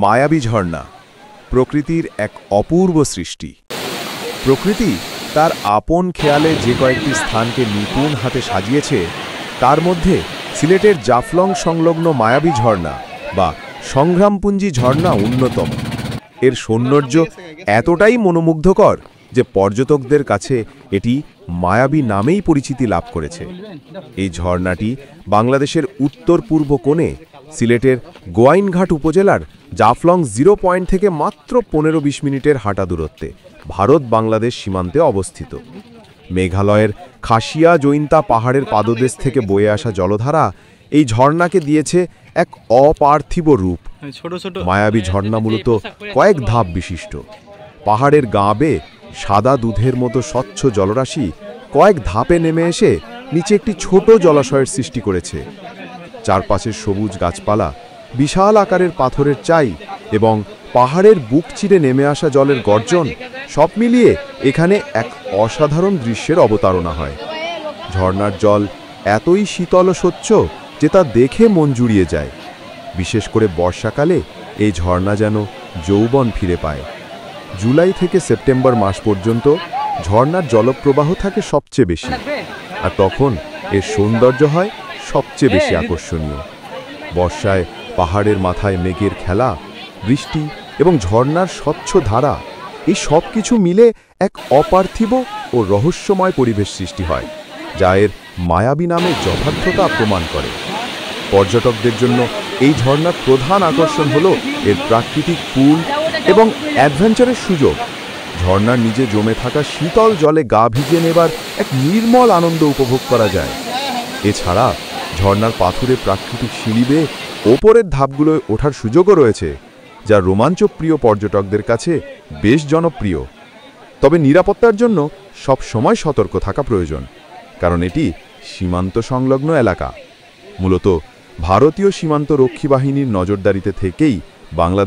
মায়াবী ঝর্ণা প্রকৃতির এক অপূর্ব সৃষ্টি। প্রকৃতি তার আপন খেয়ালে যে কয়েকটি স্থানকে নিপুণ হাতে সাজিয়েছে, তার মধ্যে সিলেটের জাফলং সংলগ্ন মায়াবী ঝর্ণা বা সংগ্রামপুঞ্জি ঝর্ণা অন্যতম। এর সৌন্দর্য এতটাই মনোমুগ্ধকর যে পর্যটকদের কাছে এটি মায়াবী নামেই পরিচিতি লাভ করেছে। এই ঝর্ণাটি বাংলাদেশের উত্তর পূর্ব কোণে সিলেটের গোয়াইনঘাট উপজেলার জাফলং 0 পয়েন্ট থেকে মাত্র 15-20 মিনিটের হাঁটা দূরত্বে ভারত বাংলাদেশ সীমান্তে অবস্থিত। মেঘালয়ের খাসিয়া জৈন্তা পাহাড়ের পাদদেশ থেকে বয়ে আসা জলধারা এই ঝর্ণাকে দিয়েছে এক অপার্থিব রূপ। মায়াবী ঝর্ণা মূলত কয়েক ধাপ বিশিষ্ট। পাহাড়ের গা বেয়ে সাদা দুধের মতো স্বচ্ছ জলরাশি কয়েক ধাপে নেমে এসে নিচে একটি ছোট জলাশয়ের সৃষ্টি করেছে। চারপাশের সবুজ গাছপালা, বিশাল আকারের পাথরের চাই এবং পাহাড়ের বুক চিরে নেমে আসা জলের গর্জন সব মিলিয়ে এখানে এক অসাধারণ দৃশ্যের অবতারণা হয়। ঝর্ণার জল এতই শীতল ও স্বচ্ছ যে তা দেখে মন জুড়িয়ে যায়। বিশেষ করে বর্ষাকালে এই ঝর্ণা যেন যৌবন ফিরে পায়। জুলাই থেকে সেপ্টেম্বর মাস পর্যন্ত ঝর্ণার জলপ্রবাহ থাকে সবচেয়ে বেশি, আর তখন এর সৌন্দর্য হয় সবচেয়ে বেশি আকর্ষণীয়। বর্ষায় পাহাড়ের মাথায় মেঘের খেলা, বৃষ্টি এবং ঝর্ণার স্বচ্ছ ধারা, এই সব কিছু মিলে এক অপার্থিব ও রহস্যময় পরিবেশ সৃষ্টি হয়, যা এর মায়াবী নামের যথার্থতা প্রমাণ করে। পর্যটকদের জন্য এই ঝর্ণার প্রধান আকর্ষণ হল এর প্রাকৃতিক পুল এবং অ্যাডভেঞ্চারের সুযোগ। ঝর্ণার নিচে জমে থাকা শীতল জলে গা ভিজে নেবার এক নির্মল আনন্দ উপভোগ করা যায়। এছাড়া ঝর্ণার পাথুরে প্রাকৃতিক সিঁড়ি বেয়ে ওপরের ধাপগুলোয় ওঠার সুযোগও রয়েছে, যা রোমাঞ্চপ্রিয় পর্যটকদের কাছে বেশ জনপ্রিয়। তবে নিরাপত্তার জন্য সব সময় সতর্ক থাকা প্রয়োজন, কারণ এটি সীমান্ত সংলগ্ন এলাকা। মূলত ভারতীয় সীমান্ত রক্ষী বাহিনীর নজরদারিতে থেকেই বাংলাদেশ